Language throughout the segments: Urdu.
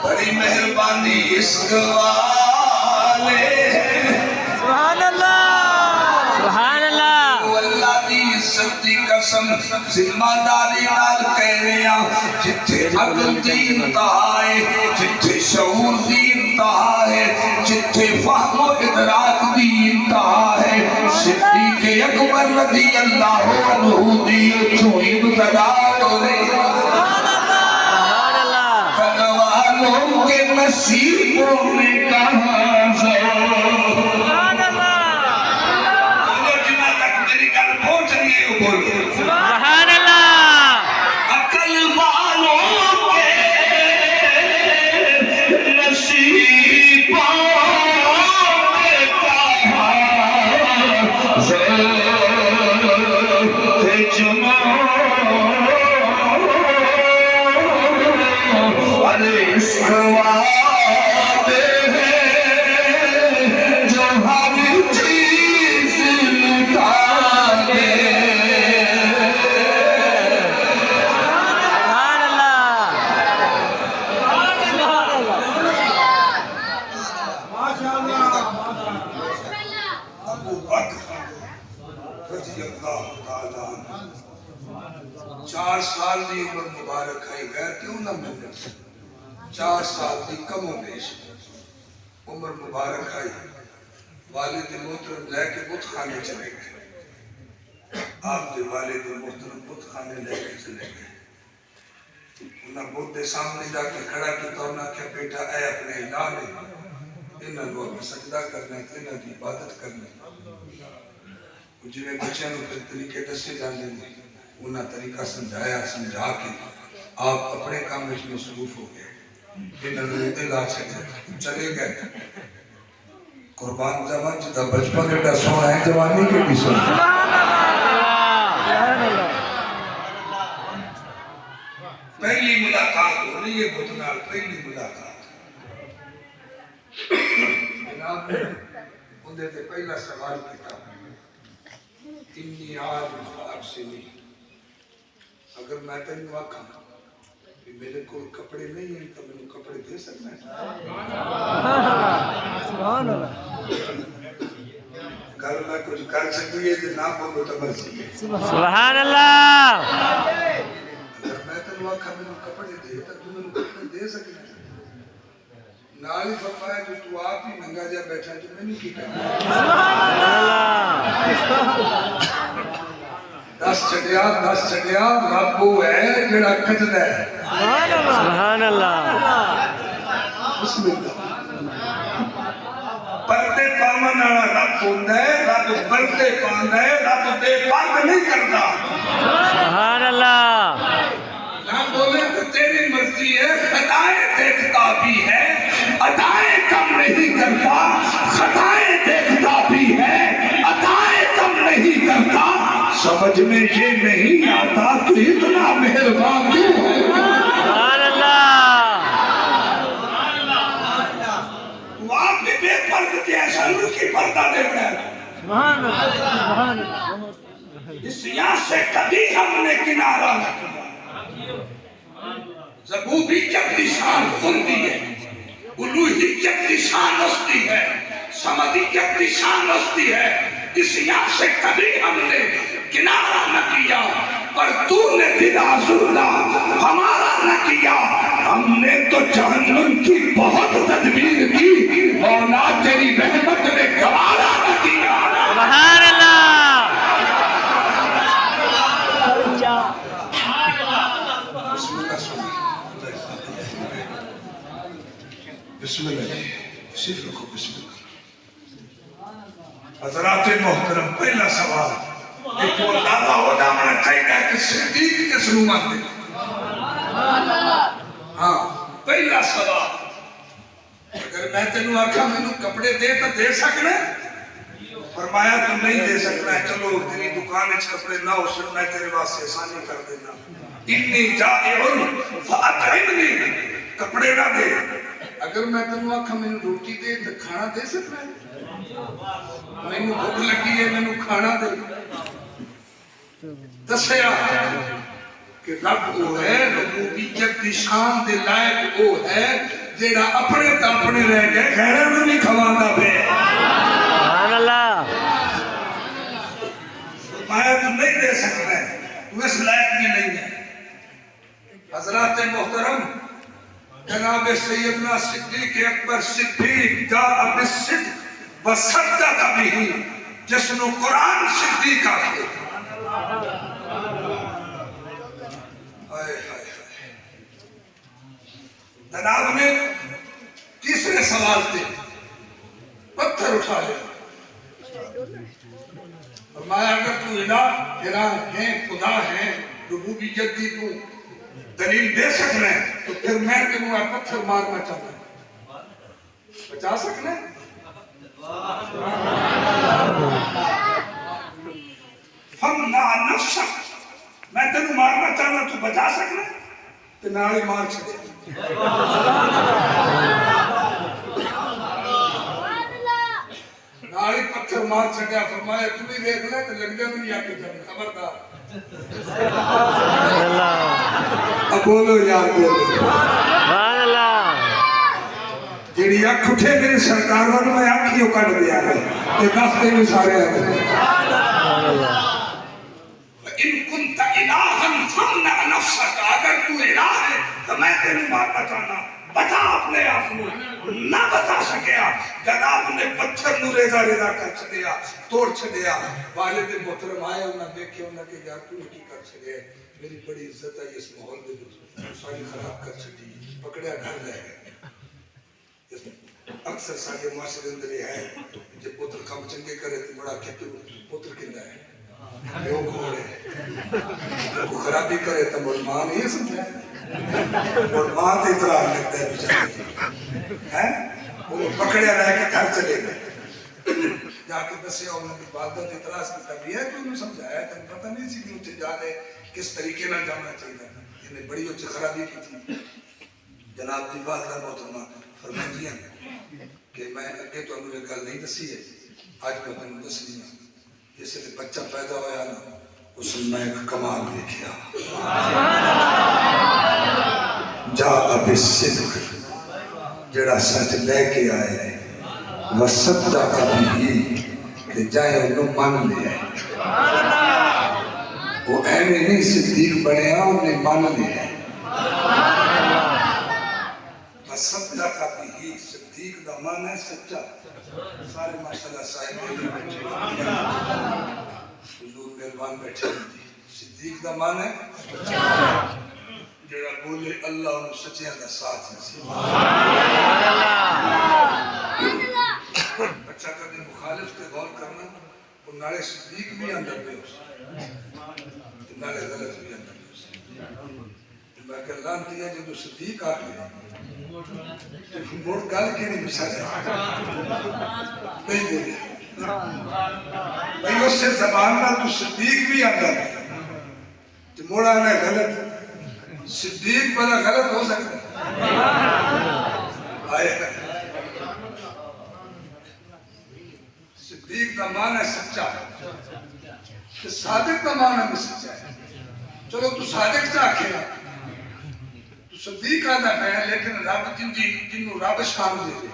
بڑی مہربانی عشق والے سبحان اللہ سبحان اللہ وہ اللہ دی عزت دی قسم ذمہ داری نال کہہ رہے ہیں جتھے عقل دی انتہا ہے جتھے شعور دی انتہا ہے جتھے فہم و ادراک دی انتہا ہے صدیق اکبر رضی اللہ عنہ دی اتھوں ابتدا ہو رہی کے نصیبوں میں کہاں سبحان اللہ جنہ تک میری گل پہنچ رہی ہے وہ بولو سبحان اللہ عقل والوں کے نصیبوں میں کہاں چار سال دی عمر مبارک ہے غیر کیوں نہ ملے 4 سال دی کم و بیش عمر مبارک ہے والد محترم لے کے بت خانے چلے گئے آپ کے والد محترم بت خانے لے کے چلے گئے انہاں بت دے سامنے جا کے کھڑا کیا تو انہاں کیا بیٹا اے اپنے الہ نے انہاں لوگ سجدہ کرنا انہاں کی عبادت کرنا جنہیں بچوں نے پھر طریقے دسے جانے ہیں انہاں طریقہ سمجھایا سمجھا کے آپ اپنے کام میں مصروف ہو گئے انہاں نے دل چلے گئے قربان جوان جدا بچپن ایڈا سونا ہے جوانی کے بھی سونا پہلی ملاقات ہو رہی ہے بتنال پہلی ملاقات جناب نے اندھے تے پہلا سوال کیا انی عالم آپ سے نہیں اگر میں تینوں آکھاں کہ میرے کو کپڑے نہیں ہیں تو میں کپڑے دے سکتا ہے سبحان اللہ گھر میں کچھ کر سکتی ہے جو نہ بولو تو مرضی ہے سبحان اللہ اگر میں تینوں آکھاں میں کپڑے دے تو میں کپڑے دے سکتا ہے نال فرمایا جو تو آپ ہی ننگا جا بیٹھا جو میں نہیں کی کرنا دس چڑیا رب وہ ہے جڑا کھجدا ہے سبحان اللہ بسم اللہ پردے پاون والا رب ہوندا ہے رب پردے پاندا ہے رب بے پرد نہیں کردا سبحان اللہ نہ بولے تو تیری مرضی ہے خطائیں دیکھتا بھی ہے عطائیں کم نہیں کرتا خطائیں دیکھتا بھی ہے عطائیں کم نہیں کرتا سمجھ میں یہ نہیں آتا تو اتنا مہربان کیوں ہے سبحان اللہ تو آپ بھی بے پرد کے ایسا نور کی پردہ دے رہے ہیں سبحان اللہ اس یہاں سے کبھی ہم نے کنارہ نہ کیا زبوبیت کی شان بلندی ہے الوہیت کی شان ہستی ہے سمدیت کی شان ہستی ہے اس یہاں سے کبھی ہم نے کنارہ نہ کیا پر تو نے دل آزردہ ہمارا نہ کیا ہم نے تو جہنم کی بہت تدبیر کی مولا تیری رحمت نے گوارا نہ کیا سبحان اللہ بسم اللہ صرف رکھو بسم اللہ حضرات محترم پہلا سوال ایک وہ اندازہ ہو جانا چاہیے کہ صدیق کس نو مانتے ہاں پہلا سوال اگر میں تینوں آکھا میں کپڑے دے تو دے سکنا فرمایا تو نہیں دے سکنا ہے چلو تیری دکان اچھ کپڑے نہ ہو سکنا ہے تیرے واسطے آسانی کر دینا انی جائعن فاطعمنی کپڑے نہ دے اگر میں تینوں آکھا میں روٹی دے تو کھانا دے سکنا ہے مینوں بھوک لگی ہے مینوں کھانا دے دسیا کہ رب وہ ہے ربوبیت دی شان دے لائق وہ ہے جیڑا اپنے تے اپنے رہ گئے غیراں نوں نہیں کھواندا پیا سبحان اللہ میں تو نہیں دے سکتا ہے تو اس لائق بھی نہیں ہے حضرات محترم جناب سیدنا صدیق اکبر صدیق جاء بالصدق وصدق به جس نو قرآن صدیق آکھے جناب نے تیسرے سوال پہ پتھر اٹھا لیا فرمایا اگر تو الہ ہے خدا ہے ربوبیت دی تو دلیل دے سکنا ہے تو پھر میں تمہیں پتھر مارنا چاہتا ہوں بچا سکنا ہے فمنع نفسک میں تمہیں مارنا چاہتا تو بچا سکنا ہے تو نالی مار چھڑے نالی پتھر مار چھڑیا فرمایا تو بھی دیکھ لے تو لگ جائے نہیں آکے جائے خبردار سبحان اللہ اب بولو یار بولو سبحان اللہ جیڑی اکھ اٹھے میری سرکار والوں میں آنکھیوں کٹ دیا ہے یہ دس دن سارے آگے سبحان اللہ ان کنت الہا فمنع نفسک اگر تو الہ ہے تو میں تیرے مارنا چاہنا بتا اپنے آپ کو نہ بتا سکیا جناب نے پتھر نو ریزا ریزا کر چھڑیا توڑ چھڑیا والد محترم آئے انہاں دیکھے انہاں کہ یار تو نے کی کر چھڑیا میری بڑی عزت ہے اس ماحول میں ساری خراب کر چھڑی پکڑیا گھر لے گئے اکثر سارے معاشرے اندر یہ ہے جب پتر کم چنگے کرے تو بڑا کہ پتر کندا ہے وہ گھوڑے وہ خرابی کرے تو مول ماں نہیں سمجھا اور ماں تے اطراف لگتا ہے بیچارے وہ پکڑیا رہ کے گھر چلے گئے جا کے دسیا انہوں نے والدہ تے اعتراض کرتا بھی ہے کہ انہوں سمجھایا تم پتہ نہیں سی کہ اتنے جا کے کس طریقے نہ جانا چاہیے انہیں بڑی اچھی خرابی کی تھی جناب دی والدہ محترمہ فرماتی ہیں کہ میں اگے تو انہوں نے گل نہیں دسی ہے آج میں تمہیں دسنی ہوں جس سے بچہ پیدا ہویا نا اس میں ایک کمال دیکھیا جاء بالصدق جڑا سچ لے کے آئے ہے وصدق به کہ جائے انہوں مان لیا وہ ایویں نہیں صدیق بنیا انہیں مان لیا وصدق به صدیق دا مان ہے سچا سارے ماشاءاللہ صاحب حضور مہربان بیٹھے صدیق دا مان ہے جڑا بولے اللہ انہوں سچیاں دا ساتھ ہے اچھا کبھی مخالف تے غور کرنا وہ نالے صدیق بھی اندر پہ ہو نالے غلط بھی اندر پہ ہو میں کہ لانتی ہے جو صدیق آ گیا موڑ گل کے نہیں بچھا جائے نہیں بولے بھئی اس سے زبان نہ تو صدیق بھی اندر ہے تو موڑا ہے غلط صدیق بنا غلط ہو سکتا آئے صدیق کا معنی سچا کہ صادق کا معنی بھی سچا ہے چلو تو صادق چاہ کھیلا تو صدیق آدھا ہے لیکن رب جنہوں رب شان دے دے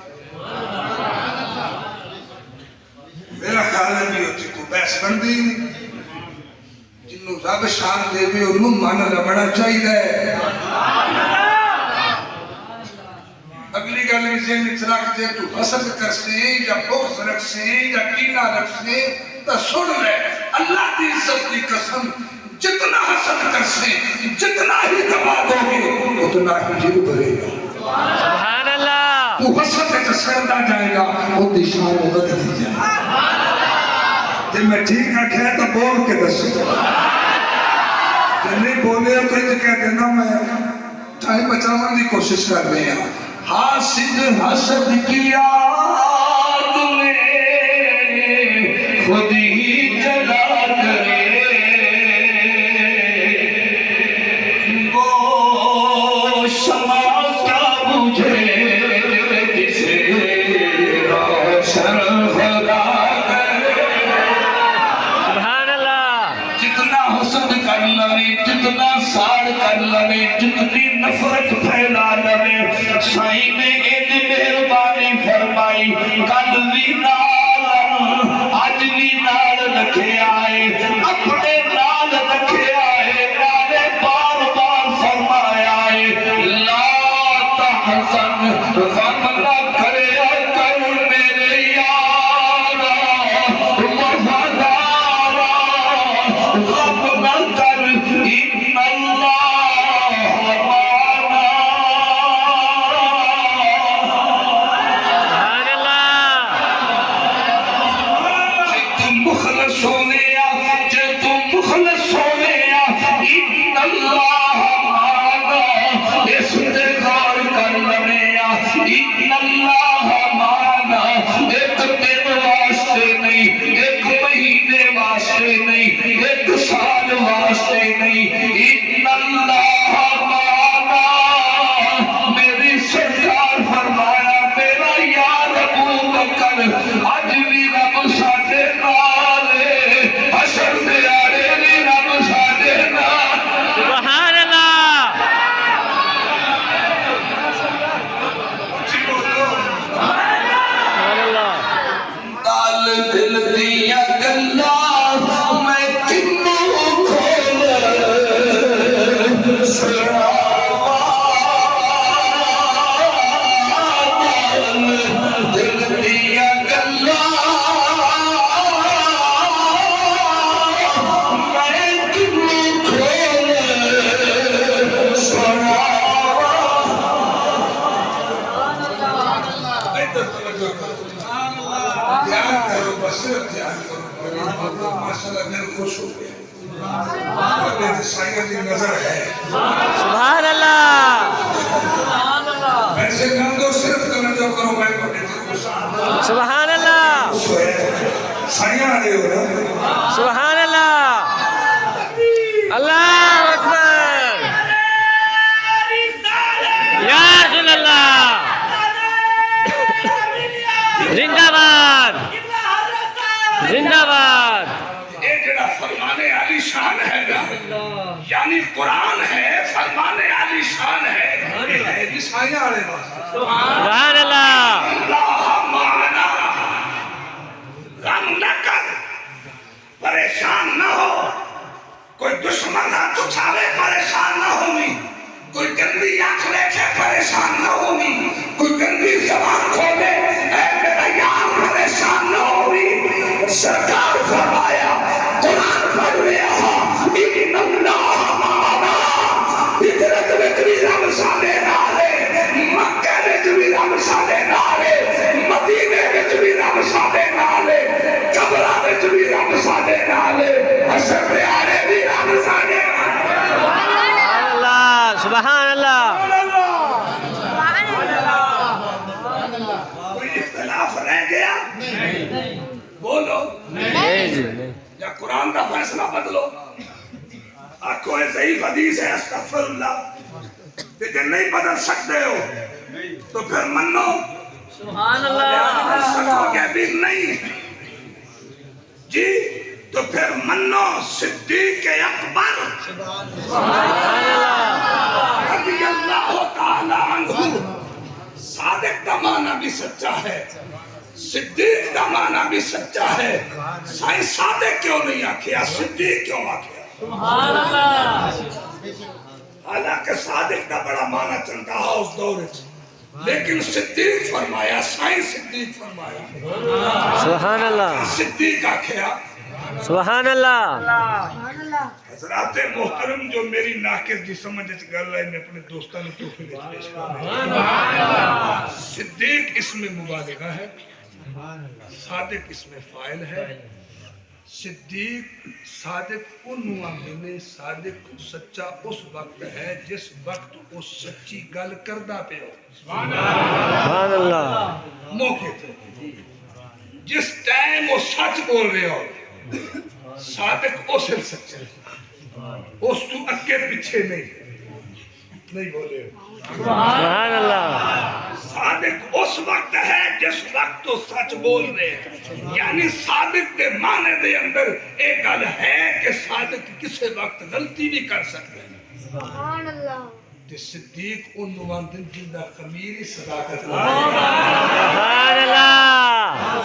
میرا خیال ہے بھی ہوتی کو بحث بن دی جنہوں رب شان دے دے انہوں مانا لبڑا چاہیے اگلی گل میں ذہن وچ رکھ دے تو حسد کر سے یا بغض رکھ سے یا کینہ رکھ سے تو سن لے اللہ کی عزت کی قسم جتنا حسد کر سے جتنا ہی دبا دو گے اتنا ہی جل بھرے گا سبحان اللہ تو حسد کا سردا جائے گا وہ دشان بدل جائے گا جب میں ٹھیک رکھے تو بول کے دسو جب نہیں بولے تو یہ کہہ دینا میں ٹائم بچانے کی کوشش کر رہے ہیں حاسد حسد کیا تمہیں خود ہی جلا کرے وہ شمع کا بجھے جسے روشن خدا حسد کر لوے جتنا ساڑ کر لوے جتنی نفرت پھیلا لوے سائیں نے ایک مہربانی فرمائی کل بھی نال آج بھی نال رکھے آئے اپنے نال رکھے آئے نالے بار بار فرمایا ہے لا تحزن غم نہ کرے کر میرے یارا وفادارا غم نہ کر ان اللہ معنا سبحان اللہ جے تم مخلص ہونے جے تم مخلص ہونے ان اللہ معنا اس تے غور کر لنے ان اللہ معنا ایک دن واسطے نہیں ایک مہینے واسطے نہیں ایک سال واسطے نہیں ان اللہ معنا میری سرکار فرمایا میرا یار ابو بکر آج بھی رب ساڈے نال ہے حشر دے آڑے بھی رب ساڈے نال سبحان اللہ سبحان اللہ دال دل دیا گلا میں کنوں کھول سراوا دل دیا گلا میں کنوں کھول سراوا دھیان کرو بصیرت دھیان کرو ماشاءاللہ دل خوش ہو گیا میرے سائیں کی نظر ہے سبحان اللہ ایسے کام دو صرف توجہ کرو میں کو دل خوش سبحان اللہ ہے سائیں آ رہے ہو نا سبحان اللہ اللہ اکبر یا رسول اللہ زندہ باد زندہ باد یہ جڑا فرمان عالی شان ہے نا یعنی قرآن ہے فرمان عالی شان ہے یہ سائیں آ رہے ہیں سبحان اللہ اللہ معنا غم نہ کر پریشان نہ ہو کوئی دشمن ہاتھ اٹھاوے پریشان نہ ہوئی کوئی گندی آنکھ دیکھے پریشان نہ ہوئی کوئی گندی زبان کھولے اے میرا یار پریشان نہ ہوئی سرکار فرمایا قرآن پڑھ رہا ان اللہ معنا ہجرت وچ بھی رب ساڈے نال ہے مکہ وچ بھی رب ساڈے نال ہے مدینے وچ بھی رب ساڈے نال ہے قبرہ وچ بھی رب ساڈے نال ہے حشر دے آڑے بھی رب ساڈے نال ہے سبحان اللہ سبحان اللہ کوئی اختلاف رہ گیا بولو نہیں جی نہیں یا قرآن کا فیصلہ بدلو آکھو ہے ضعیف حدیث ہے استغفر اللہ کہ جن نہیں بدل سکتے ہو تو پھر منو سبحان بدل سکو گے بھی نہیں جی تو پھر منو صدیق اکبر رضی اللہ تعالی عنہ صادق کا معنی بھی سچا ہے صدیق کا معنی بھی سچا ہے سائیں صادق کیوں نہیں آکھیا صدیق کیوں آکھیا سبحان اللہ حالانکہ صادق کا بڑا معنی چلتا ہے اس دور لیکن صدیق فرمایا سائیں صدیق فرمایا سبحان اللہ صدیق آکھیا سبحان اللہ حضرات محترم جو میری ناقص جی سمجھ گل رہے میں اپنے دوستان تو پیش کرنا صدیق اس میں مبالغہ ہے صادق اس میں فاعل ہے صدیق صادق ان آمنے صادق سچا اس وقت ہے جس وقت اس سچی گل کردہ پہ ہو سبحان اللہ موقع تے جس ٹائم وہ سچ بول رہے ہو صادق اس سچا اس تو اکے پیچھے نہیں نہیں بولے سبحان اللہ صادق اس وقت ہے جس وقت تو سچ بول رہے ہیں، یعنی صادق دے معنی دے اندر ایک گل ہے کہ صادق کسی وقت غلطی بھی کر سکتے ہیں۔ سبحان اللہ تے صدیق ان نواندن جن دا خمیری صداقت سبحان اللہ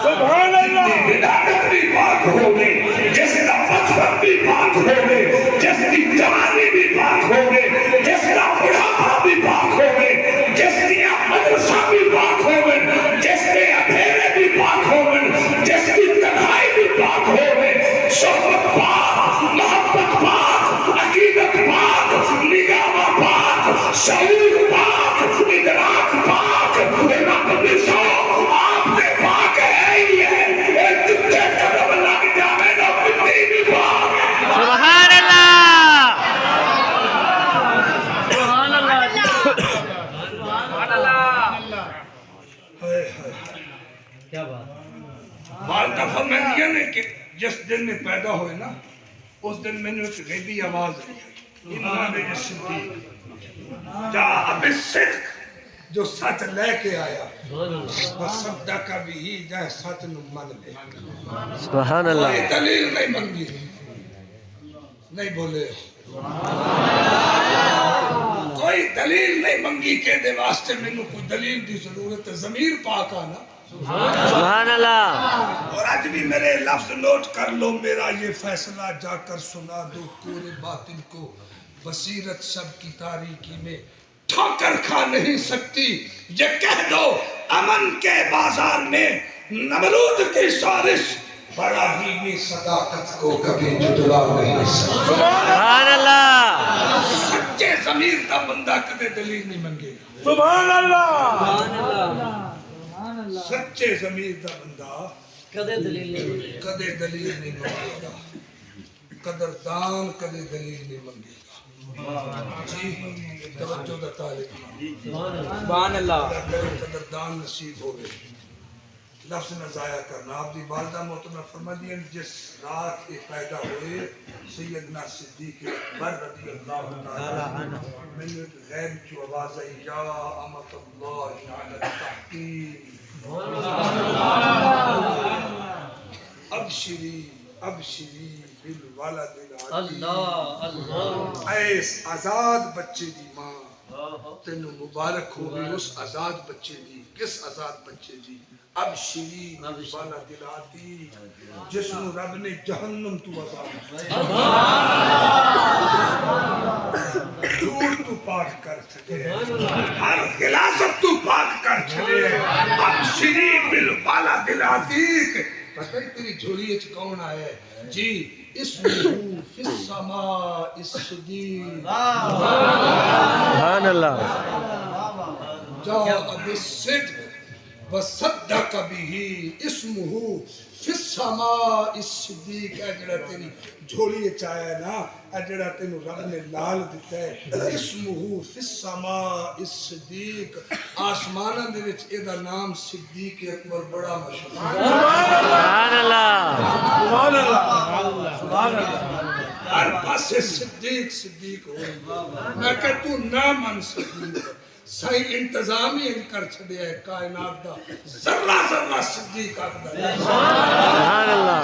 سبحان اللہ ہدایت بھی پاک ہوگی، جس کا مذہب بھی پاک ہوگی، جس کی جوانی بھی پاک ہوگی، جس کا بڑھاپا بھی پاک ہوگی، جس کی مدرسہ بھی پاک ہوگی، جس کے اندھیرے بھی پاک ہوگی، جس کی تنہائی بھی پاک ہوگی، صحبت پاک، محبت پاک، عقیدت پاک، نگاہ پاک، شعور پاک، ادراک پاک، رب بسو آپ نے پاک ہے ہی ہے، ایک جتھے قدم لگ جاوے نا مٹی بھی پاک ہے۔ سبحان اللہ بال دفعہ میں دیا نے کہ جس دن میں پیدا ہوئے نا اس دن میں نے ایک غیبی آواز دی امام صدیق جا بالصدق جو سچ لے کے آیا وصدق بھی جائے سچ نو من لے سبحان کوئی اللہ دلیل نہیں منگی نہیں بولے کوئی دلیل نہیں منگی کہ دے واسطے میں نے کوئی دلیل دی ضرورت ہے، ضمیر پاک آنا۔ سبحان اللہ اور آج بھی میرے لفظ نوٹ کر لو، میرا یہ یہ فیصلہ جا کر سنا دو پورے باطل کو، بصیرت سب کی تاریکی میں ٹھوکر کھا نہیں سکتی، یہ کہہ دو امن کے بازار میں نمرود کی سازش براہیمی صداقت کو کبھی جھٹلا نہیں سکتا۔ سبحان اللہ سچے ضمیر کا بندہ کدے دلیل نہیں منگے سبحان اللہ، سچے ضمیر دا بندہ کدے دلیل نہیں کدے دلیل نہیں منگے گا، قدردان کدے دلیل نہیں منگے گا۔ جی توجہ دا طالب سبحان اللہ قدردان نصیب ہوئے، لفظ نہ ضائع کرنا۔ آپ دی والدہ محترمہ فرما دیا جس رات یہ پیدا ہوئے سیدنا صدیق اکبر رضی اللہ تعالی عنہ، میں نے غیب جو آواز آئی یا امت اللہ علی التحقیم ابشری ابشری بالولد العظیم، ایس آزاد بچے دی ماں تینو مبارک ہوگی اس آزاد بچے دی۔ کس آزاد بچے دی؟ ابشری بالولد العظیم، جس نو رب نے جہنم تو آزاد دور تو پاک کر چھڑے، ہر غلاظت تو پاک کر چھڑے، اب شریف بالوالد العتیق۔ پتہ ہی تیری جھولی اچ کون آیا ہے؟ جی اسمہ فی السماء الصدیق سبحان اللہ جاء بالصدق وصدق به اسمہ فی السماء الصدیق۔ اے جڑا تیری جھولی اچ آیا ہے نا، اے جڑا تینو رب نے لال دیتا ہے، اسمہ فی السماء الصدیق، آسماناں دے وچ اے دا نام صدیق اکبر بڑا مشہور ہے۔ سبحان اللہ ہر پاسے صدیق صدیق ہوئے، میں کہ تو نہ من صدیق، صحیح انتظام ہی کر چھڑیا ہے کائنات دا، ذرہ ذرہ صدیق آخدا ہے۔ سبحان اللہ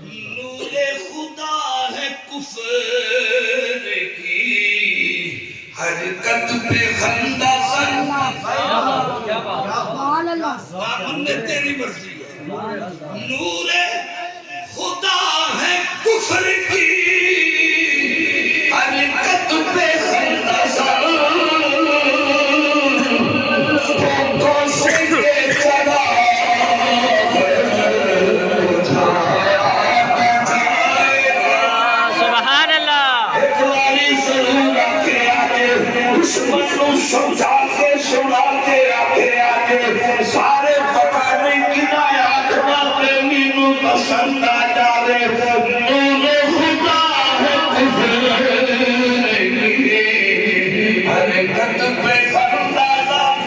نور خدا ہے کفر کی حرکت پہ خندہ زن، سبحان اللہ ہم نے تیری مرضی ہے۔ نور خدا ہے کفر کی حرکت پہ خندہ زن، کو سے کے چلا سبحان اللہ سمجھا کے سنا کے آگے آگے سارے پتہ نہیں کنا آخر کے مینو پسند آ جائے۔ نور خدا ہے کفر کی حرکت پہ خندہ زن۔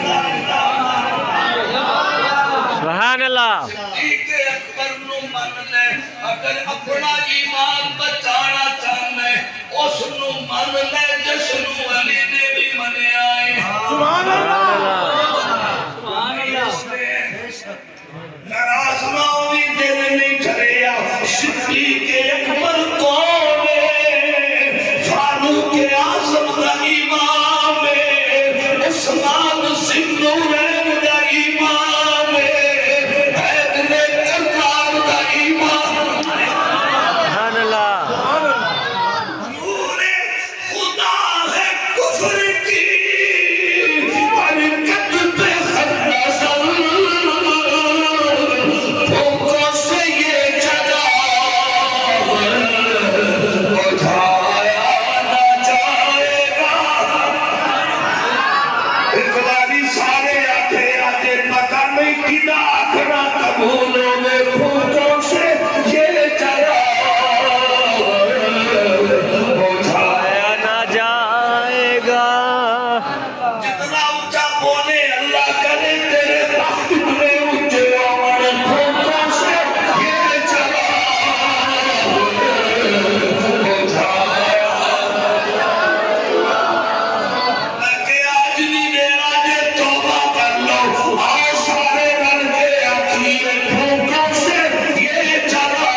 سبحان اللہ صدیق اکبر نو من لے، اگر اپنا ایمان بچانا چاہنا ہے اس نو من ناراض لے جشن علی نے بھی منیا ہے سبحان اللہ ناراض نہ ہوئی دل نہیں ٹھریا صدیق اکبر کون ہے فاروق اعظم دا امام ہے عثمان ذوالنورین دا امام ہے حیدر کرار دا امام سبحان اللہ نور خدا ہے کفر کی حرکت پہ خط نظر پھونکوں سے یہ جگہ بجھایا نہ جائے گا اقبالی سارے آتے آتے پتہ نہیں کدھا آخرا قبولوں میں پھونکوں سے یہ جگہ آیا نہ جائے گا جتنا اونچا بولے اللہ کرے تیرے تخت اتنے اونچے اور پھونکوں سے یہ جگہ بجھایا میں کہ آج نہیں دینا جے توبہ کر لو آؤ سارے رل کے آکھیے پھونکوں سے یہ جگہ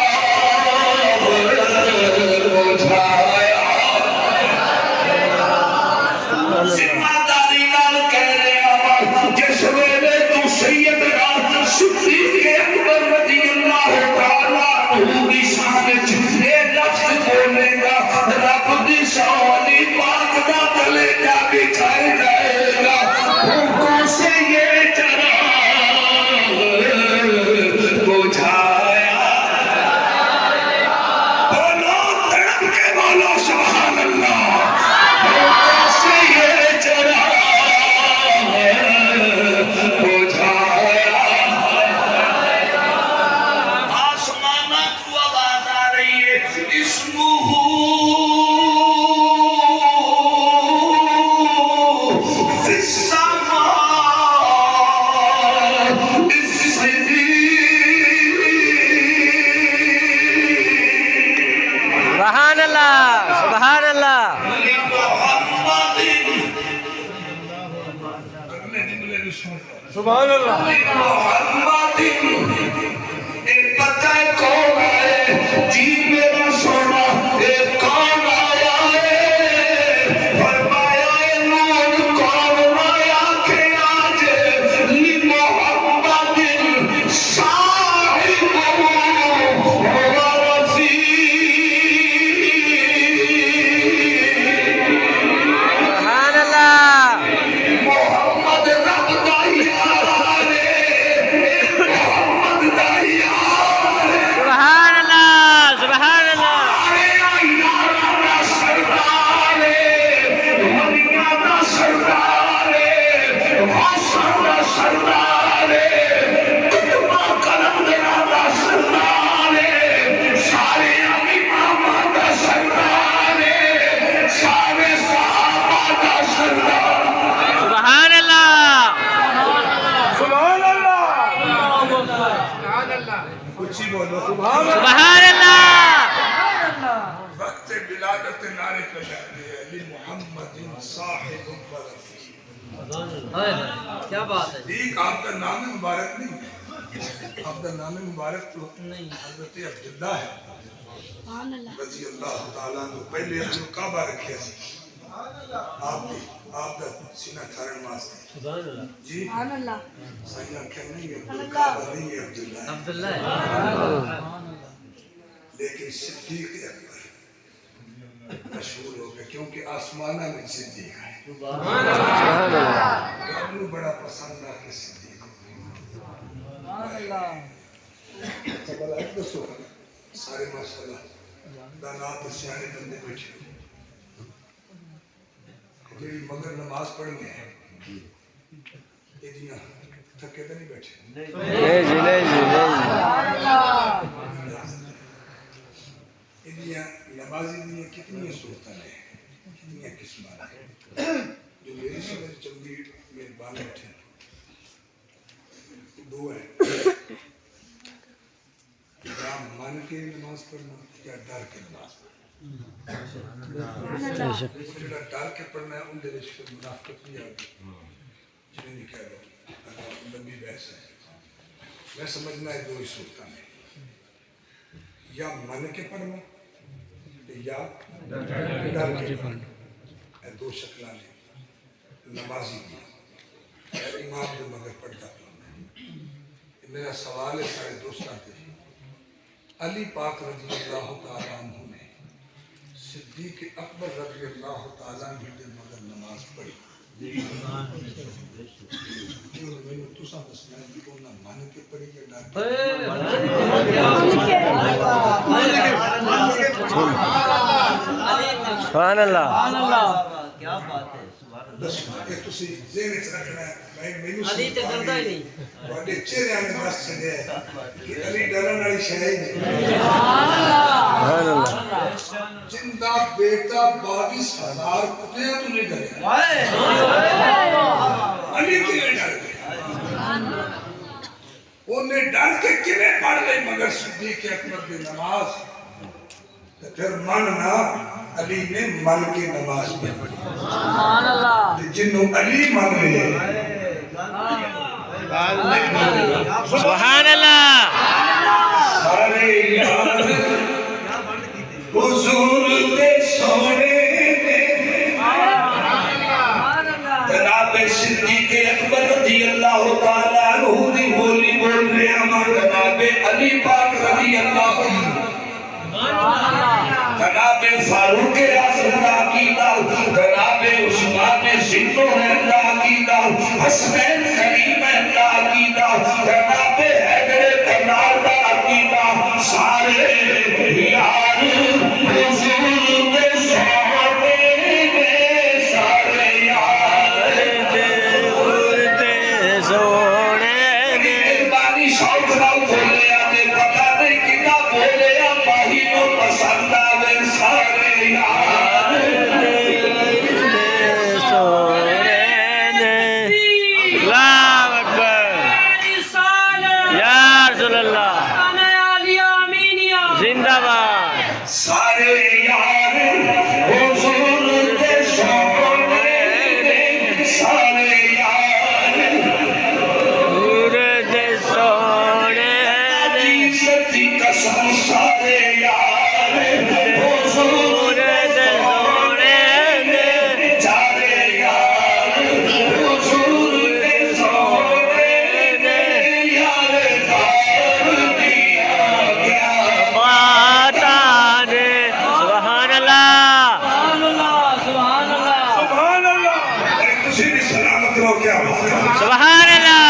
بجھایا ذمہ داری نال کہہ رہے ہیں جس ویلے تو سیدنا صدیق اکبر رضی اللہ تعالیٰ عنہ دی شان وچ یہ لفظ بولے گا رب دی سولی پاک دا کلیجہ بچھائے جائے گا پھونکوں سے یہ چراغ بجھایا بولو تڑپ کے بولو سبحان اللہ پھونکوں سے یہ چراغ بجھایا آسمانات کو آواز آ رہی ہے اسمہ فی السماء سبحان اللہ سبحان اللہ سبحان اللہ محمد ایک پتہ کون ہے جی میرا سونا ایک کون آیا ہے فرمایا نور کون آیا کہ آج لی محمد صاحب و رفیق سبحان اللہ محمد رب دا یار ہے محمد دا یار ہے سبحان اللہ سبحان اللہ سبحان اللہ کچھ بولو سبحان اللہ وقت ولادت نعرے پہ جاتے ہیں علی محمد صاحب و رفیق کیا بات ہے ایک آپ کا نام مبارک نہیں ہے آپ کا نام مبارک تو حضرت عبداللہ ہے رضی اللہ تعالیٰ عنہ پہلے اپنے کعبہ رکھیا سی آپ کا سینہ کھارن واسطے جی سائنہ کہنا نہیں ہے کعبہ نہیں ہے عبداللہ عبداللہ لیکن صدیق اکبر مشہور ہو گئے کیونکہ آسمانہ میں صدیق ہے سبحان اللہ رب نو بڑا پسند آ کے صدیق ہو گئے سبحان ایک دسو سارے ماشاءاللہ دانات سیانے بندے بیٹھے جی مگر نماز پڑھنی ہے یہ جیاں تھکے تو نہیں بیٹھے نہیں جی نہیں جی نہیں نمازی دیا کتنی صورتیں ہیں کتنی قسمیں ہیں جو میری سمجھ چنگی مہربان بیٹھے دو ہیں یا من کے نماز پڑھنا یا ڈر کے نماز پڑھنا جڑا ڈر کے پڑھنا ہے ان دے وچ پھر منافقت نہیں آتی جنہیں نہیں کہہ لو لمبی بحث ہے میں سمجھنا ہے دو ہی صورتیں ہیں یا من کے پڑھنا یا ڈر کے پڑھنا یہ دو شکلیں ہیں نمازی کی امام جو مگر پڑھتا پڑھنا میرا سوال ہے سارے دوستوں سے علی پاک رضی اللہ تعالیٰ عنہ نے صدیق اکبر رضی اللہ تعالیٰ عنہ دے مگر نماز پڑھی سبحان اللہ کیا بات ہے علی تے ڈردا ہی نہیں بڑے چہرے میں بس چلے کہ علی ڈرن والی شے ہی نہیں سبحان اللہ زندہ بیٹا 22,000 کتے تو نہیں ڈرے علی کیوں ڈر گئے انہیں ڈر کے کیویں پڑھ لئی مگر صدیق اکبر کی نماز پھر مننا علی نے من کے نماز پڑھی سبحان اللہ جنوں علی من لے سبحان اللہ سارے یار حضور دے سونے جناب صدیق اکبر رضی اللہ تعالیٰ عنہ دی بولی بول رہے ہیں جناب علی پاک رضی اللہ عنہ جناب فاروق اعظم کا عقیدہ جناب عثمان ذوالنورین کا عقیدہ حسنین کریم کا عقیدہ جناب حیدر کرار کا عقیدہ سارے یار حضور دے سونے میں سارے یار حضور دے سونے میں بانی شوق نہ بولے آنے پتہ نہیں کنا بولے ماہی کو پسند آوے سارے یار سونے میں اللہ اکبر یا رسول اللہ زندہ باد سارے یار حضور دے سونے میں سارے یار حضور دے سونے میں سچی قسم سارے یار حضور دے سونے میں سارے یار حضور دے سونے میں یار دار دیا گیا ماتا نے سبحان اللہ سبحان اللہ سبحان اللہ تسی بھی سلامت رہو کیا بات ہے سبحان اللہ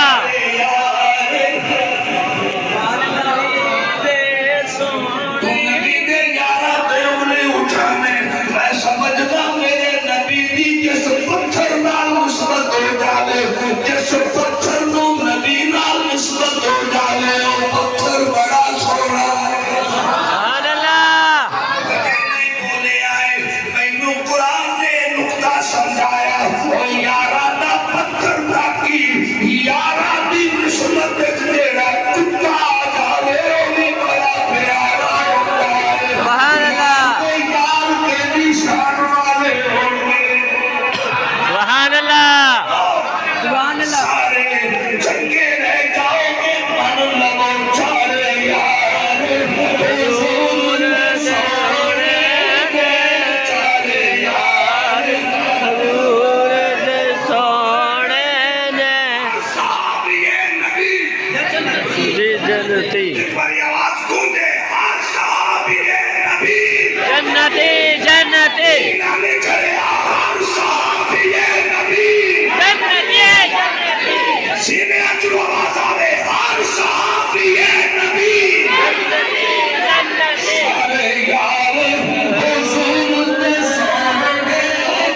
تم نبی دے یارہ تے انہیں اٹھانے میں سمجھتا میرے نبی دی جس پتھر نال نسبت ہو جالے جس پتھر نو نبی نال نسبت ہو جالے وہ پتھر بڑا سونا ہے سبحان اللہ نہیں بولے آئے مینو قرآن نے نقطہ سمجھایا وہ یارہ دا پتھر باقی یارہ دی نسبت جیڑا کتا جالے وہ بھی بڑا پیارا ہوتا ہے سبحان اللہ یار کے بھی شان والے ہوتے سبحان اللہ سبحان اللہ سارے چنگے رہ جاؤ گے من لگو چارے یار حضور سونے میں چارے یار حضور دے سونے میں صحابی نبی جی جنتی ایک باری آواز گونجے ہر صحابی نبی جنتی جنتی نانے چلے ہر صحابی نبی جنتی جنتی سینے اچھو آواز آوے ہر صحابی نبی جنتی سارے یار حضور دے سونے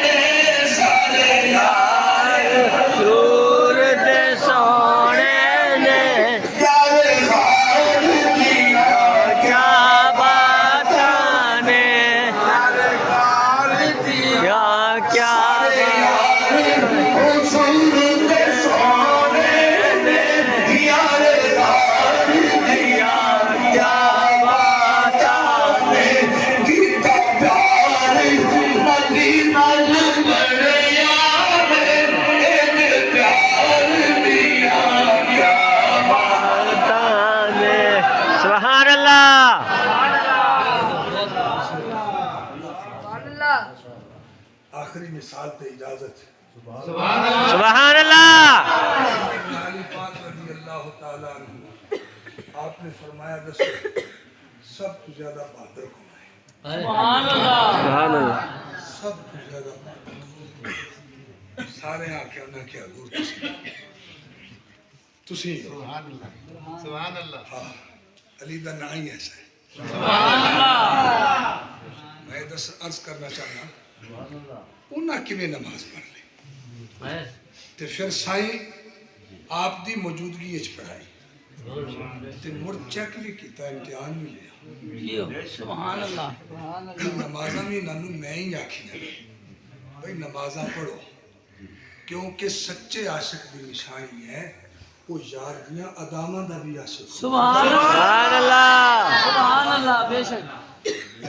میں سارے یار حضور دے سونے میں پیارے غار دیا کیا بات نے کیا حضور دے سونے میں آخری مثال تے اجازت ہے سبحان اللہ. علی پاک رضی اللہ تعالیٰ عنہ آپ نے فرمایا دسو سب تو زیادہ بہادر کون ہے؟ سبحان اللہ. سبحان اللہ. سب تو زیادہ بہادر سارے آکے انہاں کیا حضور تسی سبحان اللہ. ہاں علی دا نا ہی ایسا ہے. میں دس عرض کرنا چاہنا انہاں کیویں نماز پڑھ لی تے پھر سائیں آپ دی موجودگی اچ پڑھائی تے مڑ چیک بھی کیتا امتحان بھی لیا سبحان اللہ. نمازاں بھی نانو میں ہی آکھی بھئی نمازاں پڑھو کیونکہ سچے عاشق دی نشانی ہے وہ یار دیاں اداماں دا بھی عاشق سبحان سبحان اللہ. سبحان اللہ. بے شک.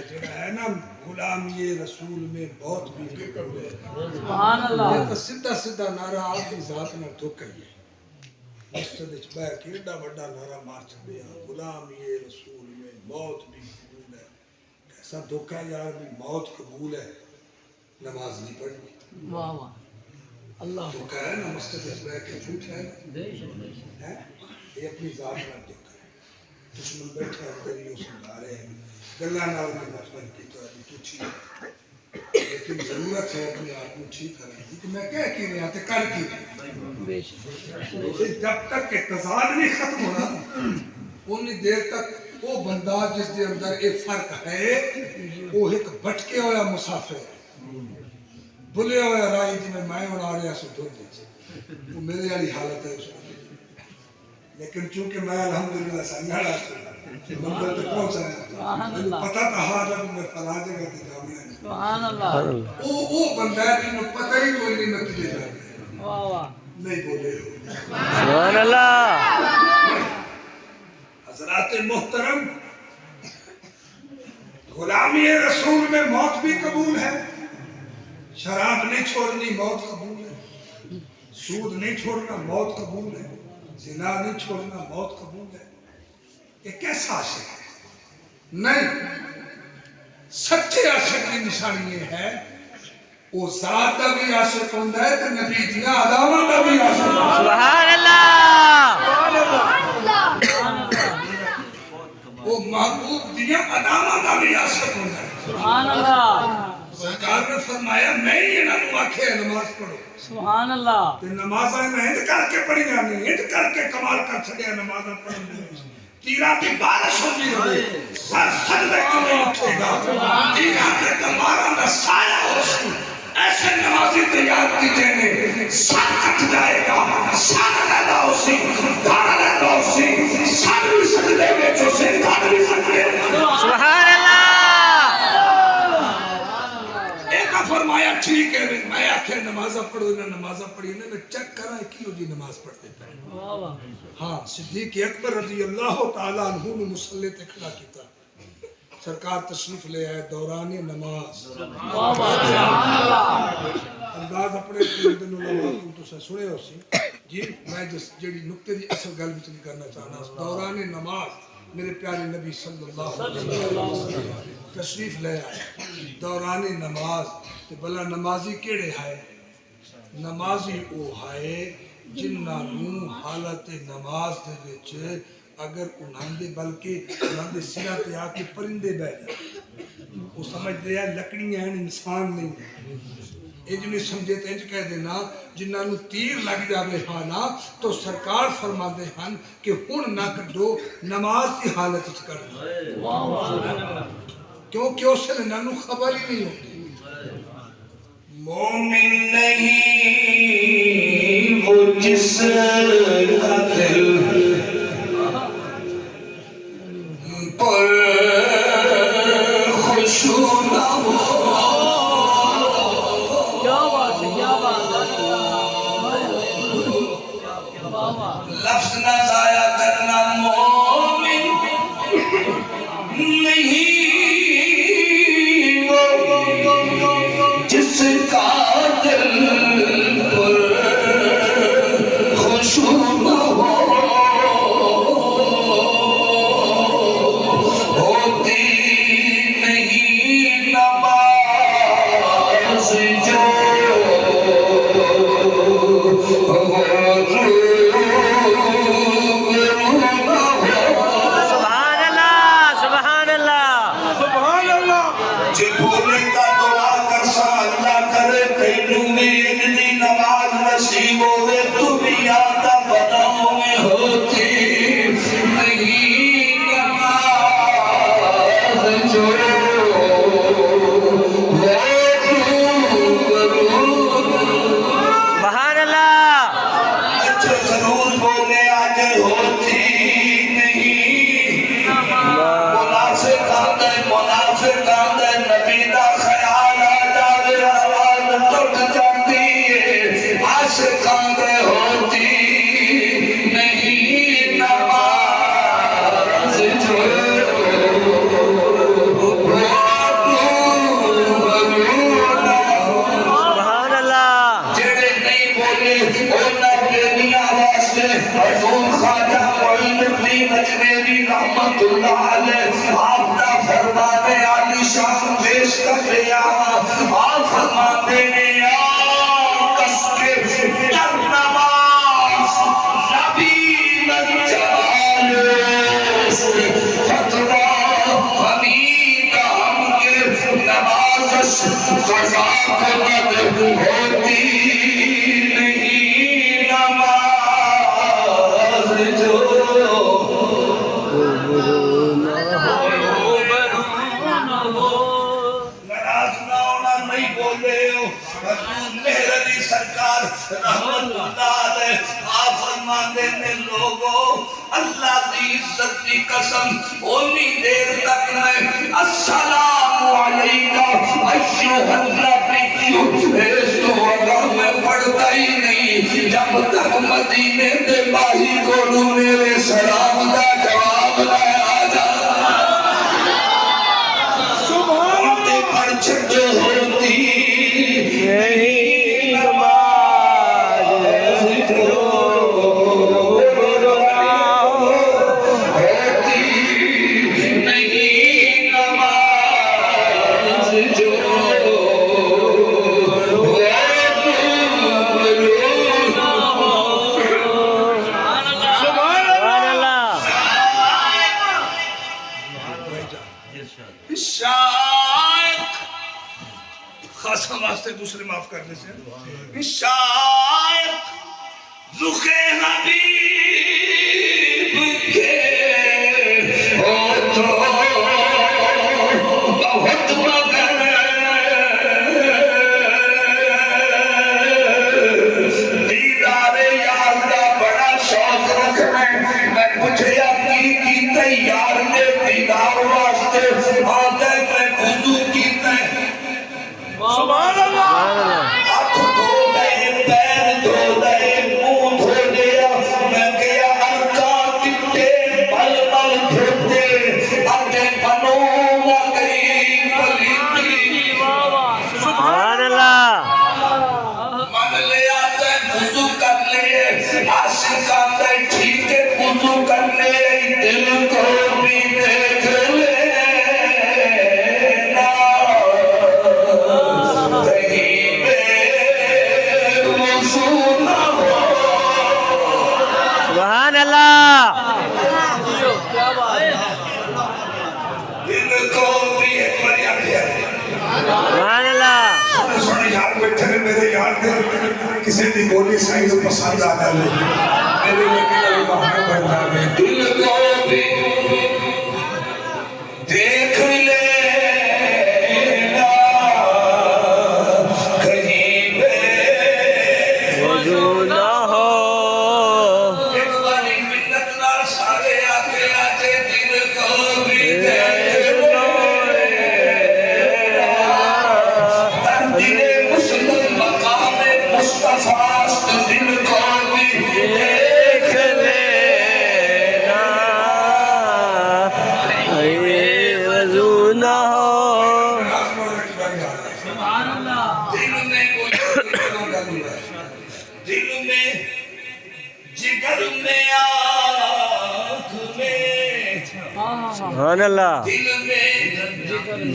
جڑا ہے نا غلامی رسول میں بہت بھی قبول ہے. سبحان اللہ. یہ تو سیدھا سیدھا نعرہ آپ کی ذات نہ دھوکا ہی ہے. مسجد وچ بیٹھ کے ایڈا بڑا نعرہ مار چھڈیا غلامی رسول میں موت بھی قبول ہے. ایسا دھوکا یار بھی موت قبول ہے نماز نہیں پڑھنی. واہ واہ. اللہ. دھوکا ہے نا مسجد وچ بیٹھ کے جھوٹ ہے بے شک بے شک. ہیں یہ اپنی ذات نہ دھوکا ہے. دشمن بیٹھا ہے اندر ہی سمجھا رہے ہیں گلا نال میں مطلب کی تو ابھی کچھ نہیں لیکن ضرورت ہے اپنے آپ کو ٹھیک کرنے کی کہ میں کہہ کی رہا تھا کر کی بے شک. جب تک کہ تضاد نہیں ختم ہونا انی دیر تک وہ بندہ جس دے اندر ایک فرق ہے وہ ایک بھٹکے ہویا مسافر ہے بھلے ہویا رائی جی میں اڑا رہا سو دھو دے وہ میرے والی حالت ہے اس کو لیکن چونکہ میں الحمدللہ سنگھاڑا منزل تک پہنچا ہے پتہ تھا ہاں جب میں فلاں جگہ تے جاؤں گا. سبحان اللہ. وہ بندہ ہے جنہوں پتہ ہی کوئی نہیں میں تجھے جانا واہ واہ. نہیں بولے ہو. سبحان اللہ. حضرات محترم غلامی رسول میں موت بھی قبول ہے شراب نہیں چھوڑنی موت قبول ہے سود نہیں چھوڑنا موت قبول ہے زنا نہیں چھوڑنا موت قبول ہے. یہ کیسا عاشق ہے؟ نہیں سچے عاشق کی نشانی یہ ہے وہ ذات کا بھی عاشق ہوتا ہے تو نبی دیاں اداماں کا بھی عاشق ہوتا ہے. سبحان اللہ. وہ محبوب دیاں اداماں کا بھی عاشق ہوتا ہے. سبحان اللہ. سرکار نے فرمایا میں ہی انہاں نوں آکھیا نماز پڑھو سبحان اللہ. تے نمازاں میں ہند کر کے پڑھی جانی ہند کر کے کمال کر چھڑیا نمازاں پڑھن دے تیرا کی بارش ہوتی ہوئی سر سجدے کو نہیں اٹھے گا تیرا کے کماراں دا سایہ ہو سی ایسے نمازی تیار کی دینے سر کٹ جائے گا سر لیدا ہو سی دھاڑا لیدا ہو سی سر بھی سجدے میں جو سے دھاڑا بھی سجدے سبحان اللہ. فرمایا ٹھیک ہے میں آکھے نمازہ پڑھو انہیں نمازہ پڑھی انہیں میں چیک کرا ہے کیوں جی نماز پڑھتے پڑھے. ہاں صدیق اکبر رضی اللہ تعالیٰ عنہ نے مسلح تے کھڑا کیتا سرکار تشریف لے آئے دوران نماز انداز اپنے دن علماء کو تو سنے ہو سی جی میں جس جڑی نکتے دی اصل گل وچ نہیں کرنا چاہنا دوران نماز میرے پیارے نبی صلی اللہ علیہ وسلم تشریف لے آئے دوران نماز تے بلا نمازی کیڑے ہے نمازی او ہے جنہاں نوں حالت نماز دے وچ اگر انہاں دے بلکہ انہاں دے سرا تے آ کے پرندے بیٹھ جائے وہ سمجھدے ہیں لکڑیاں ہیں انسان نہیں انج نہیں سمجھے تے انج کہہ دینا جنہاں نوں تیر لگ جاوے ہاں نا تو سرکار فرماندے ہن کہ ہن نہ کڈو نماز کی حالت وچ کرو کیونکہ اس سے انہاں خبر ہی نہیں ہوتی. مومن نہیں وہ جس کا دل پر خشوع نہ ہو. کیا بات ہے کیا بات ہے. لفظ نہ ضائع کرنا مومن نہیں وہ جس کا دل پر خشوع نہ ہو. ہوتی نہیں نماز جو جے بھولے کا دعا کر سا اللہ کرے تینوں میں اتنی نماز نصیب ہوئے تو بھی آدھا بناؤں میں ہوتی نہیں نماز جو سبحان اللہ اچھا ضرور بولے آج ہوتی نہیں منافق آدھے نبی دا خیال آ جاوے آواز ٹوٹ جاتی ہے عاشق آدھے ہوتی نہیں نماز جو سبحان اللہ جڑے نہیں بولے اونا بیدیاں واسطے حضور خواجہ معین الدین اجمیری رحمت اللہ علیہ آپ دا فرمانے عالی شان پیش کر لیا آپ فرمانے نے کس کے در نماز نبی جمال فتوہ حمید ہم کے نماز قضا قدر ہوتی نہیں نماز جو ناراض نہ ہونا نہیں بولے ہو حضور مہر علی سرکار رحمت اللہ علیہ آپ فرمانے نے لوگوں اللہ کی عزت کی قسم اونی دیر تک میں السلام علیکہ ایھا النبی اس تو اگر میں پڑھتا ہی نہیں جب تک مدینے دے باہی کو میرے سلام دا جواب نہ آ جاتا پر چھٹ ہوتی نہیں نماز جو ہوتی نہیں نماز جو سبحان اللہ شاید خاصا واسطے دوسرے معاف کرنے سے شاید رخ حبیب کے ہو تو بہت مگر دیدار یار کا بڑا شوق رکھنا میں مجھے اپنی تیار نے دیدار واسطے آدھے میں وضو کیتا ہے سبحان اللہ ہاتھ دھو دے پیر دھو دے منہ دھو دیا میں گیا ارکان کتے بل بل دھوتے اتے بنو نہ گئی پلیتی سبحان اللہ من لے آتے وضو کر لیے عاشق آتے ٹھیک ہے وضو کر لیے دل کو بھی دیکھ لینا کہیں بے وضو نہ ہو سبحان اللہ کیا بات ہے دل کو بھی ایک بار یاد ہے سبحان اللہ سونے یار بیٹھے نے میرے یار دے کسی دی بولی سائی تو پسند آ جائے میرے لیکن ابھی بہانے بڑھتا ہے دل کو بھی دیکھ لینا کہیں بے وضو نہ ہو ایک باری منت نال سارے آتے آتے دل کو بھی دیکھ دل مسلم مقام مصطفیٰ دل کو بھی دیکھ لینا اے وضو نہ ہو سبحان اللہ دل میں جگر میں آنکھ میں سبحان اللہ دل میں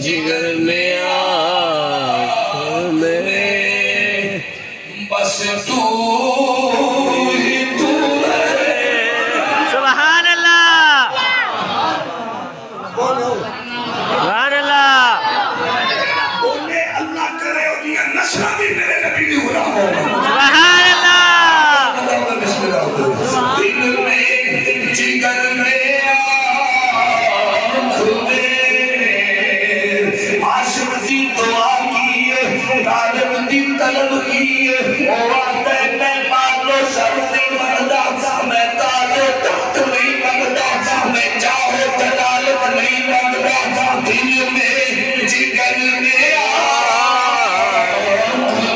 جگر میں آنکھ میں بس تو ہی تو ہے سبحان اللہ سبحان اللہ بھی غلام ہوگا سبحان اللہ بسم اللہ دل میں جگر میں آنکھ میں عاشق دی دعا کی طالب دی طلب کی وعدہ میں مانو سب سے مندہ میں تاجو تخت نہیں مانگتا میں چاہو جلالت نہیں مانگتا دل میں جگر میں آنکھ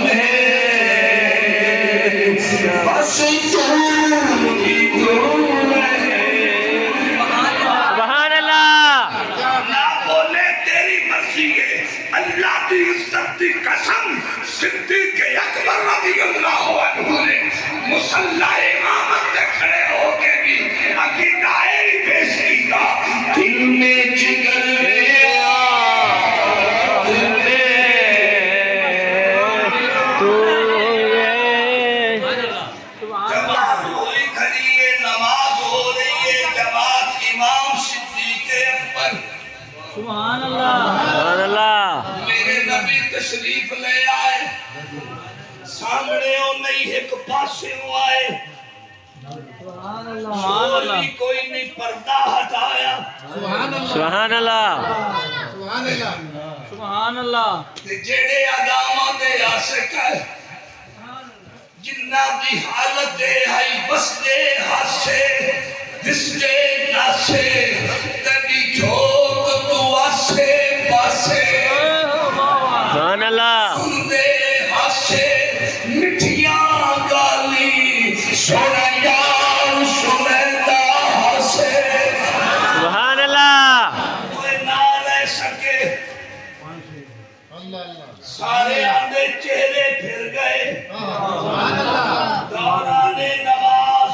میں بس سبحان اللہ نہ بولے تیری مرضی ہے اللہ کی عزت کی قسم صدیق اکبر رضی اللہ عنہ نے مصلی امامت سے کھڑے ہو کے بھی عقیدہ ہی پیش کیا دل میں جگر میں آنکھ تو جماعت ہوئی کھڑی ہے نماز ہو رہی ہے جماعت امام صدیق اکبر سبحان اللہ سبحان اللہ میرے نبی تشریف لے آئے سامنے ہو نہیں ایک پاسے ہو آئے سبحان اللہ شور بھی کوئی نہیں پردہ ہٹایا سبحان اللہ سبحان اللہ تے جڑے آدامہ دے عاشق ہے جنہ دی حالت دے ہائی بس دے ہاسے دس دے ناسے تنی جھوک تو آسے پاسے سبحان اللہ سن دے ہاسے مٹھیاں گالی سونا یار سنیتا ہاسے سبحان اللہ کوئی نہ رہ سکے سارے آدھے چہرے پھر گئے دوران نماز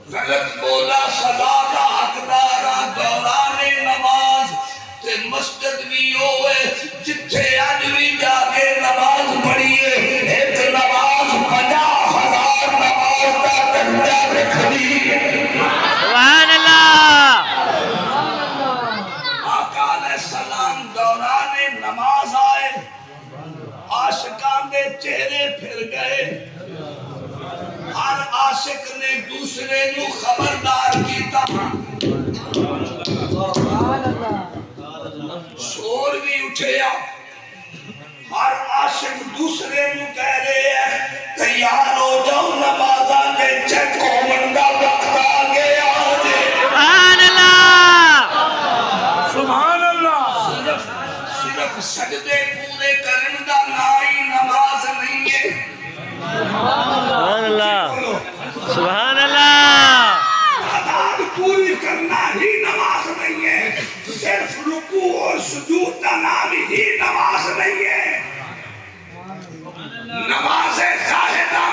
غلط بولا سزا کا حقدارا دوران نماز تے مسجد بھی ہوئے جتھے اج بھی جا کے نماز پڑھیے ایک نماز 50,000 نماز کا درجہ رکھنی سبحان اللہ آقا علیہ السلام دوران نماز آئے عاشقان دے چہرے پھر گئے ہر عاشق نے دوسرے نو خبردار کیتا شور بھی اٹھیا ہر عاشق دوسرے نو کہہ رہے ہیں تیار ہو جاؤ نمازاں دے چیک ہومن دا وقت آ گیا جے سبحان اللہ سبحان اللہ صرف سجدے پورے کرن دا نا ہی نماز نہیں ہے سبحان اللہ سبحان اللہ تعداد پوری کرنا ہی نماز نہیں ہے صرف رکوع اور سجود کا نام ہی نماز نہیں ہے نماز زاہدہ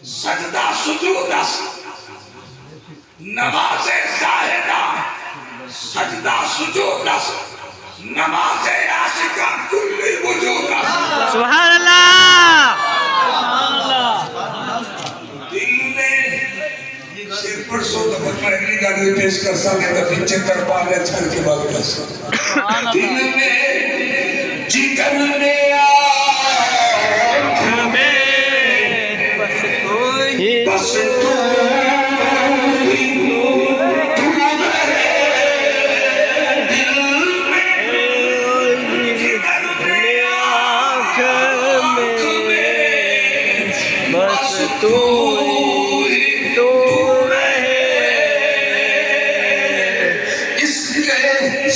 سجدہ سجود نماز زاہدہ سجدہ سجود نماز عاشقہ کلی وجود سبحان اللہ دل میں صرف پرسوں دفعہ میں اگلی گاڑی پیش کر سکے تو پیچھے کر پا لیا چھڑ کے بعد کر سکتا دل میں جگر میں آنکھ میں بس تو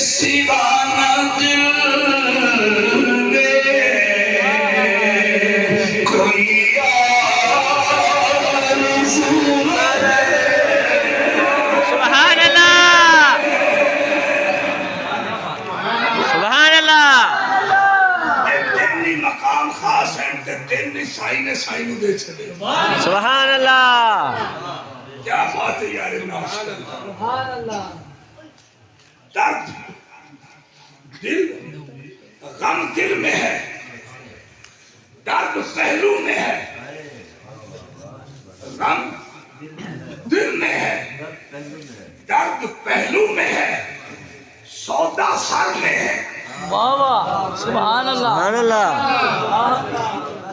سیوانہ دل میں کوئی آرزو نہ سبحان اللہ سبحان اللہ تینی مقام خاص ہے تینی سائی نو دے چھلے سبحان اللہ کیا بات ہے یار سبحان اللہ درد دل غم دل میں ہے درد پہلو میں ہے غم دل میں ہے درد پہلو میں ہے سودا سر میں ہے واہ واہ سبحان اللہ سبحان اللہ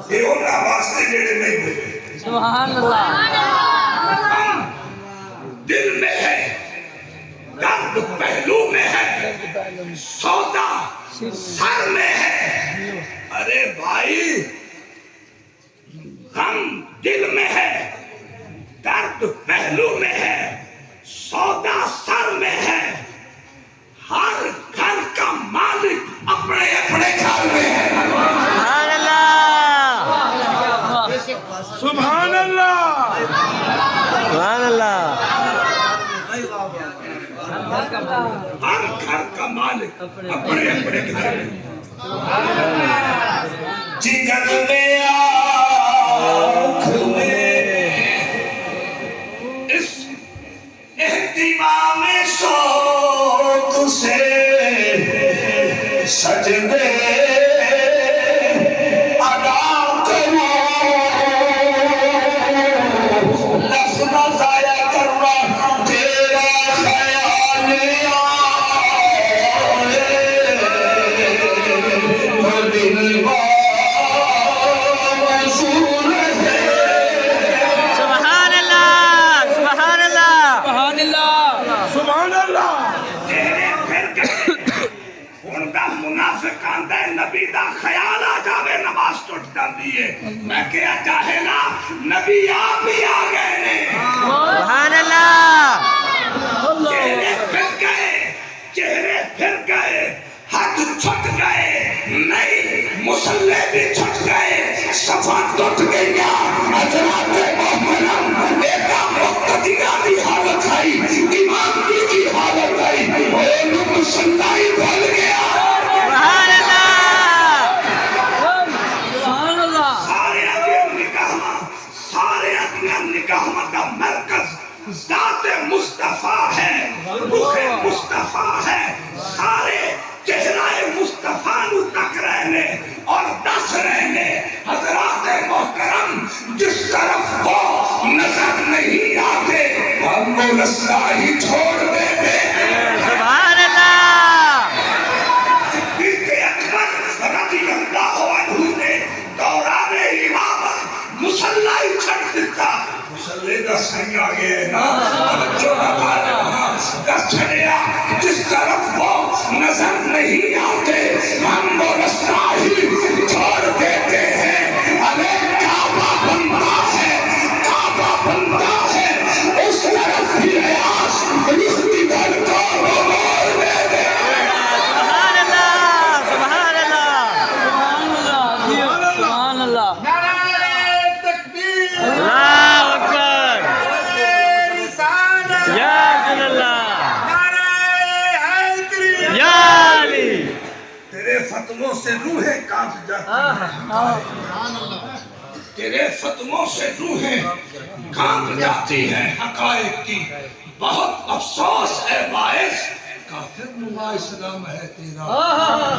یہ انہاں واسطے جڑے نہیں بولے سبحان اللہ دل میں ہے درد پہلو میں ہے سودا سر میں ہے ارے بھائی غم دل میں ہے درد پہلو میں ہے سودا سر میں ہے ہر گھر کا مالک اپنے اپنے گھر میں ہے سبحان اللہ سبحان اللہ سبحان اللہ ہر گھر کا مالک اپنے اپنے گھر میں جگر میں آنکھ میں اس اہتمام شوق سے سجدے ادا کرو لفظ نہ ضائع کرنا تیرا خیال آئے دل منصور ہے سبحان اللہ سبحان اللہ سبحان اللہ سبحان اللہ تیرے پھر گئے ہن دا منافق آندا ہے نبی دا خیال آ جاوے نماز ٹوٹ جاندی ہے میں کہیا چاہے نا نبی آپ ہی آ گئے نے سبحان اللہ چہرے پھر گئے ہاتھ چھٹ گئے نہیں مسلح بھی چھٹ گئے صفا ٹوٹ گئیا حضرات محترم ایک مقتدیہ دی حالت آئی امام کی حالت آئی وہ مسلح ہی بھول گیا سبحان اللہ سبحان اللہ سارے ادیان نگاہاں دا مرکز ذات مصطفیٰ ہے روح مصطفیٰ ہے سارے چہرہ مصطفیٰ نو تک رہنے اور دس رہنے حضرات محترم جس طرف وہ نظر نہیں آتے ہم وہ رستہ ہی چھوڑ دیتے ہیں سبحان اللہ صدیق اکبر رضی اللہ عنہ نے دوران امامت مصلح ہی چھٹ دیتا مصلح دا سنگ آگے ہے نا جو دس چھڑیا جس طرف وہ نظر نہیں آتے ہم وہ رستہ ہی چھوڑ دیتے ہیں ارے کعبہ بنتا ہے کعبہ بنتا ہے اس طرف بھی ریاض رخ دل کو وہ موڑ دیتے ہیں سبحان اللہ سبحان اللہ سبحان اللہ اللہ اکبر یا رسول اللہ یا علی تیرے فتووں سے روحیں کانپ جاتی ہیں تیرے فتووں سے روحیں کانپ جاتی ہیں حقائق کی بہت افسوس ہے باعث کافر نما اسلام ہے تیرا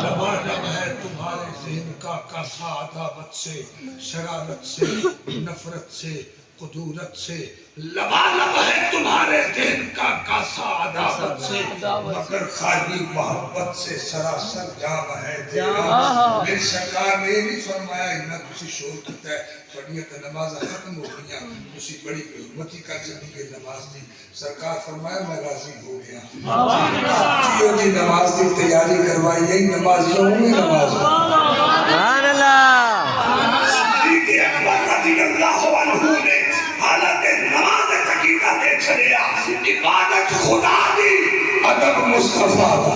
لبادب ہے تمہارے ذہن کا کاسا عداوت سے شرارت سے نفرت سے قدورت سے لبالب ہے تمہارے ذہن کا کاسا عداوت سے مگر خالی محبت سے سراسر جام ہے تیرا میری سرکار نے یہ نہیں فرمایا انہا کسی شور کرتا ہے فرمیت نماز ختم ہو گیا اسی بڑی حرمتی کا چلی گئی نماز دی سرکار فرمایا میں راضی ہو گیا جیو دی نماز دی تیاری کروائی یہی نمازیوں ہوئی نماز سبحان اللہ صدیق اکبر رضی اللہ عنہ نے حالت نماز تقیدہ دے چھڑیا عبادت خدا دی ادب مصطفیٰ دا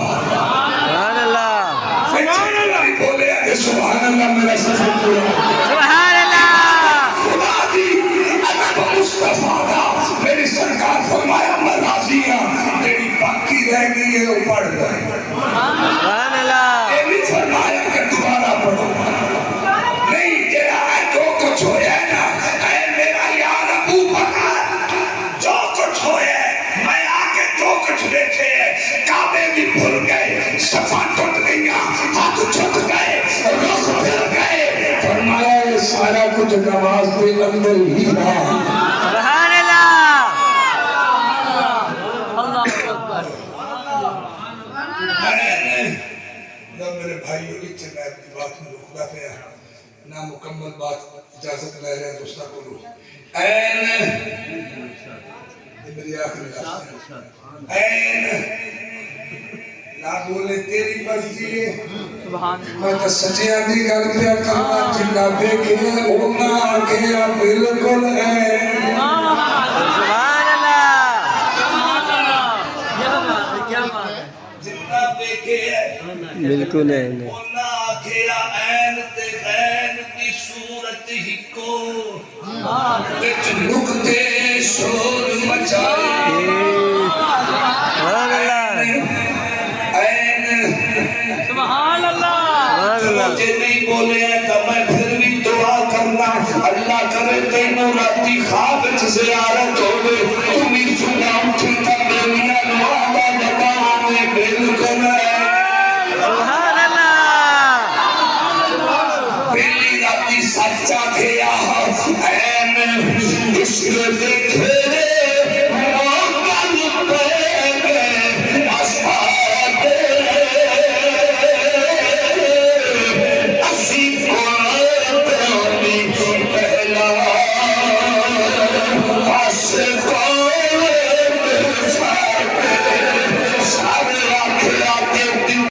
سبحان اللہ سبحان اللہ بولے آگے سبحان اللہ میرا سفر پورا سبحان اللہ خدا دی ادب مصطفیٰ دا میری سرکار فرمایا میں راضی ہوں میری باقی رہ گئی ہے وہ پڑھ گئے سبحان اللہ یہ بھی فرمایا کہ دوبارہ پڑھو نہیں تیرا ہے جو کچھ ہویا ہے نا اے میرا یار ابو بکر جو کچھ ہویا ہے میں آکے جو کچھ دیکھے ہیں کعبے بھی بھول گئے صفا ٹوٹ گئیاں ہاتھ چھٹ گئے رخ پھر گئے فرمایا یہ سارا کچھ نماز کے اندر ہی رہا سبحان اللہ اللہ اکبر جب میرے بھائیوں اتنے میں اپنی بات میں رکھدا پیا نامکمل بات اجازت لے رہے ہیں دوستاں کو این یہ میری آخری بات این نہ بولے تیری مرضی ہے میں تو سچے آدھی گل کیا کرنا جنہ دیکھے اونا کیا بالکل ہے سبحان اللہ جنہ دیکھے بالکل ہے اونا کیا این تے غین کی صورت ہی کو وچ نکتے شور مچائے سبحان اللہ سبحان اللہ مجھے نہیں بولے ہیں تو میں پھر بھی دعا کرنا اللہ کرے تینوں راتی خواب زیارت ہوئے تمہیں سنا اٹھتا میرا نوابا بتانے بالکل ہے سبحان اللہ پہلی راتی سچا کیا این عشق دیکھے